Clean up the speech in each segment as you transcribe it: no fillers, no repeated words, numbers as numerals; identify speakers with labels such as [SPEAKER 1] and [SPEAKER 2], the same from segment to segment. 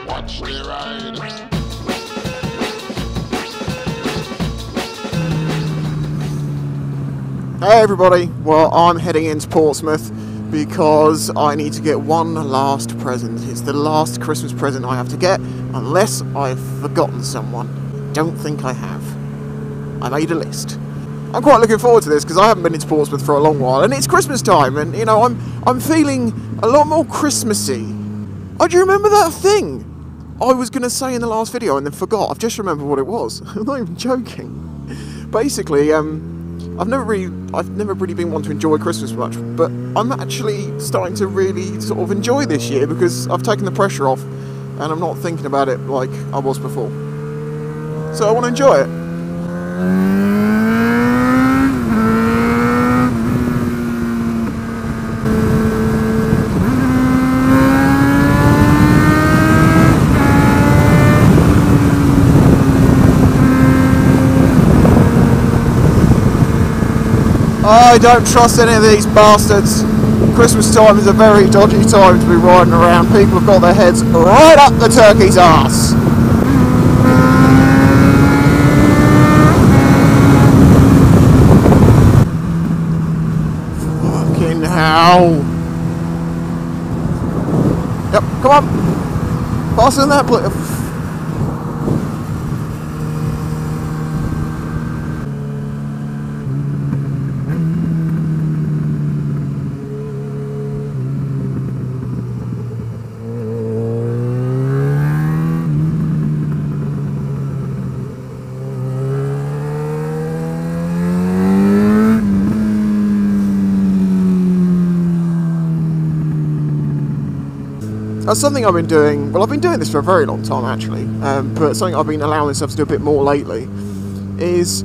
[SPEAKER 1] Watch me ride.
[SPEAKER 2] Hey everybody, well I'm heading into Portsmouth because I need to get one last present. It's the last Christmas present I have to get, unless I've forgotten someone. Don't think I have. I made a list. I'm quite looking forward to this because I haven't been into Portsmouth for a long while, and it's Christmas time, and you know I'm feeling a lot more Christmassy. Oh, do you remember that thing I was going to say in the last video and then forgot? I've just remembered what it was. I'm not even joking. Basically, I've never really been one to enjoy Christmas much, but I'm actually starting to really sort of enjoy this year because I've taken the pressure off and I'm not thinking about it like I was before. So I want to enjoy it. I don't trust any of these bastards. Christmas time is a very dodgy time to be riding around. People have got their heads right up the turkey's arse. Fucking hell. Yep, come on. Faster than that, please. That's something I've been doing, well I've been doing this for a very long time actually, but something I've been allowing myself to do a bit more lately is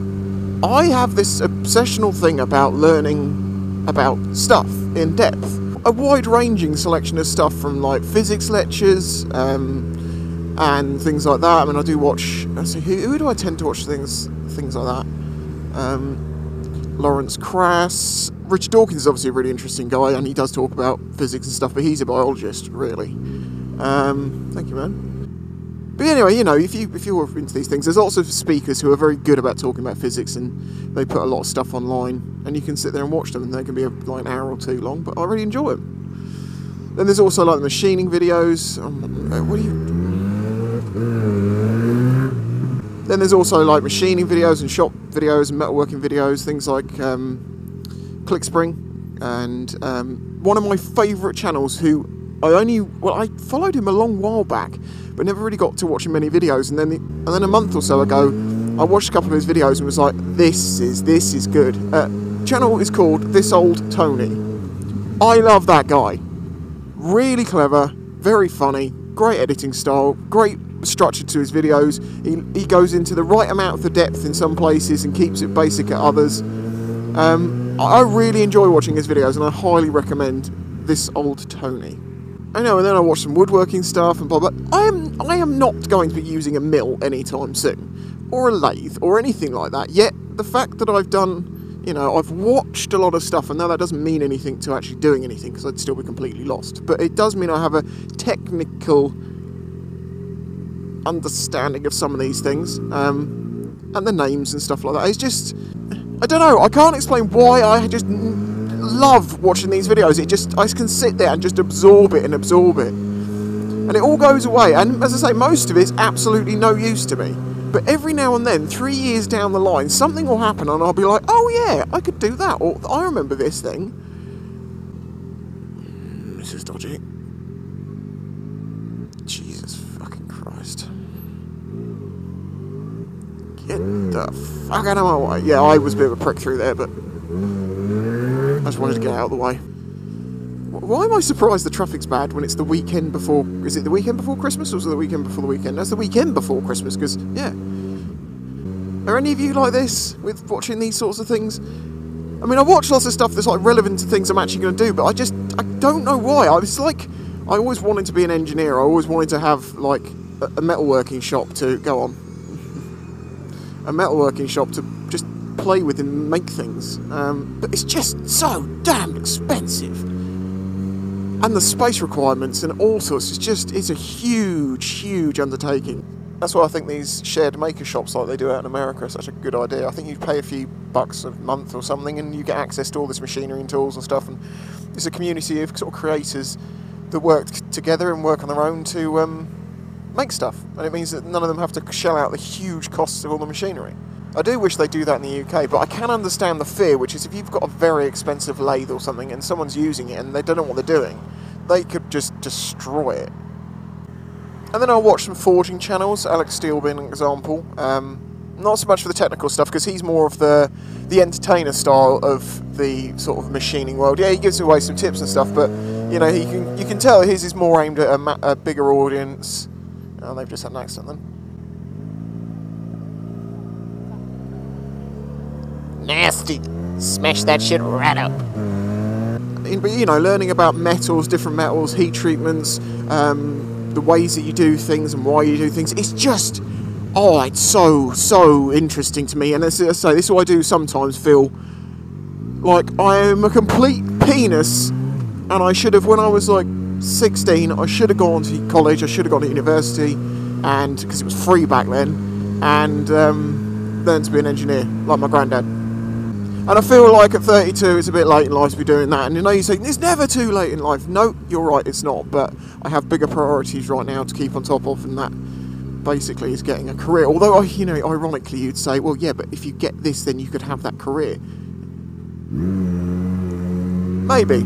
[SPEAKER 2] I have this obsessional thing about learning about stuff in depth. A wide-ranging selection of stuff from like physics lectures and things like that. I mean I do watch, let's see, who do I tend to watch things like that? Lawrence Crass. Richard Dawkins is obviously a really interesting guy, and he does talk about physics and stuff, but he's a biologist, really. Thank you, man. But anyway, you know, if you're into these things, there's also speakers who are very good about talking about physics, and they put a lot of stuff online, and you can sit there and watch them, and they can be like an hour or two long, but I really enjoy them. Then there's also like the machining videos. Then there's also like machining videos and shop videos and metalworking videos, things like ClickSpring, and one of my favourite channels who I followed him a long while back, but never really got to watching many videos, and then a month or so ago I watched a couple of his videos and was like, this is good. Channel is called This Old Tony. I love that guy. Really clever, very funny, great editing style, great structure to his videos. He goes into the right amount of the depth in some places and keeps it basic at others. I really enjoy watching his videos, and I highly recommend This Old Tony. I know, and then I watch some woodworking stuff and blah blah. I am not going to be using a mill anytime soon, or a lathe, or anything like that. Yet the fact that I've done, you know, I've watched a lot of stuff, and now that doesn't mean anything to actually doing anything, because I'd still be completely lost. But it does mean I have a technical understanding of some of these things, and the names and stuff like that. It's just, I don't know, I can't explain why I just love watching these videos. I can sit there and just absorb it, and it all goes away, and as I say, most of it's absolutely no use to me, but every now and then, 3 years down the line, something will happen and I'll be like, oh yeah, I could do that, or I remember this thing. This is dodgy. Jesus fucking Christ. Get the fuck out of my way. Yeah, I was a bit of a prick through there, but I just wanted to get out of the way. Why am I surprised the traffic's bad when it's the weekend before... Is it the weekend before Christmas, or is it the weekend before the weekend? That's the weekend before Christmas, because, yeah. Are any of you like this, with watching these sorts of things? I mean, I watch lots of stuff that's, like, relevant to things I'm actually going to do, but I don't know why. I always wanted to be an engineer. I always wanted to have, like, a metalworking shop to go on. A metalworking shop to just play with and make things. But it's just so damn expensive. And the space requirements and all sorts, it's a huge undertaking. That's why I think these shared maker shops like they do out in America are such a good idea. I think you pay a few bucks a month or something and you get access to all this machinery and tools and stuff, and it's a community of sort of creators that work together and work on their own to make stuff, and it means that none of them have to shell out the huge costs of all the machinery. I do wish they do that in the UK, but I can understand the fear, which is if you've got a very expensive lathe or something and someone's using it and they don't know what they're doing, they could just destroy it. And then I'll watch some forging channels, Alex Steele being an example. Not so much for the technical stuff, because he's more of the entertainer style of the sort of machining world. Yeah, he gives away some tips and stuff, but you know, you can tell his is more aimed at a bigger audience. Oh, they've just had an accident then.
[SPEAKER 1] Nasty. Smash that shit right up.
[SPEAKER 2] But you know, learning about metals, different metals, heat treatments, the ways that you do things and why you do things, it's just, oh, it's so interesting to me. And as I say, this is what I do sometimes feel like I am a complete penis, and I should have, when I was like 16, I should have gone to college, I should have gone to university, and because it was free back then, and learned to be an engineer like my granddad. And I feel like at 32 it's a bit late in life to be doing that. And you know, you say it's never too late in life. No, you're right, it's not. But I have bigger priorities right now to keep on top of, and that basically is getting a career. Although, you know, ironically you'd say, well, yeah, but if you get this, then you could have that career. Maybe.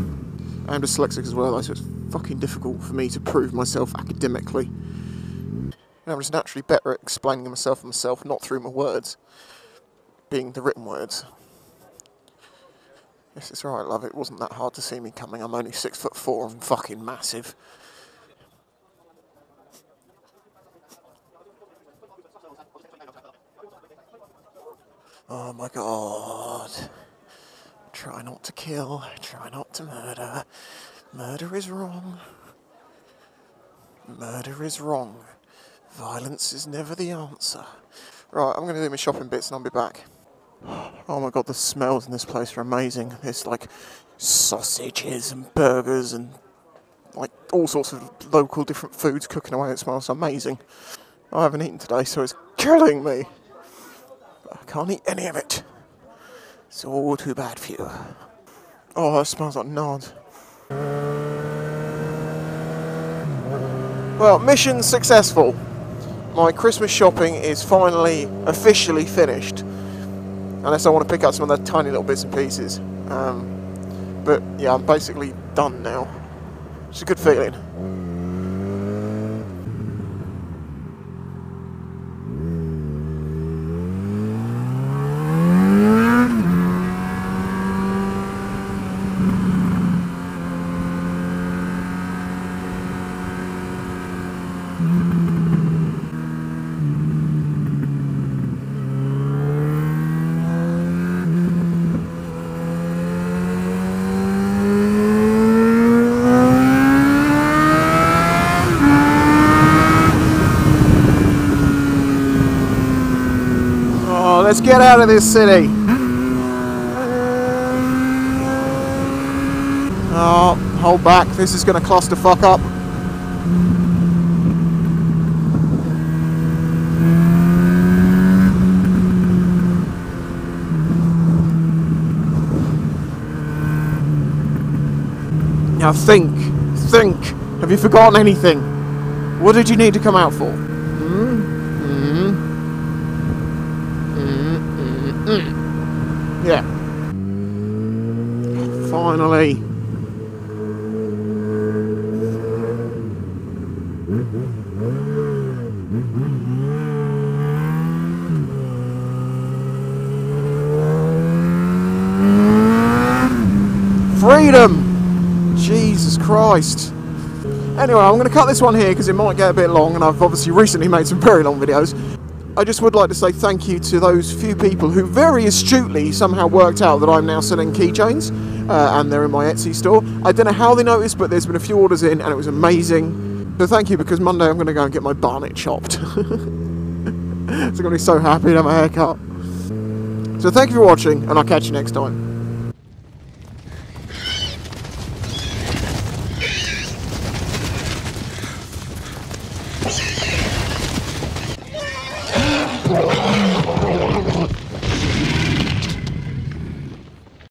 [SPEAKER 2] I'm dyslexic as well, though, so it's fucking difficult for me to prove myself academically. And I'm just naturally better at explaining myself, not through my words, being the written words. Yes, it's alright, love. It wasn't that hard to see me coming. I'm only 6'4" and fucking massive. Oh my god. Try not to kill, try not to murder. Murder is wrong. Murder is wrong. Violence is never the answer. Right, I'm going to do my shopping bits and I'll be back. Oh my god, the smells in this place are amazing. There's like sausages and burgers and like all sorts of local different foods cooking away. It smells amazing. I haven't eaten today, so it's killing me. But I can't eat any of it. It's all too bad for you. Oh, that smells like nard. Well, mission successful. My Christmas shopping is finally, officially finished. Unless I want to pick up some of the tiny little bits and pieces. But yeah, I'm basically done now. It's a good feeling. Let's get out of this city. Oh, hold back. This is going to cluster fuck up. Now think. Have you forgotten anything? What did you need to come out for? Yeah. Finally. Freedom! Jesus Christ. Anyway, I'm going to cut this one here because it might get a bit long, and I've obviously recently made some very long videos. I just would like to say thank you to those few people who very astutely somehow worked out that I'm now selling keychains, and they're in my Etsy store. I don't know how they noticed, but there's been a few orders in, and it was amazing. So thank you, because Monday I'm going to go and get my barnet chopped. So I'm going to be so happy to have my hair cut. So thank you for watching, and I'll catch you next time.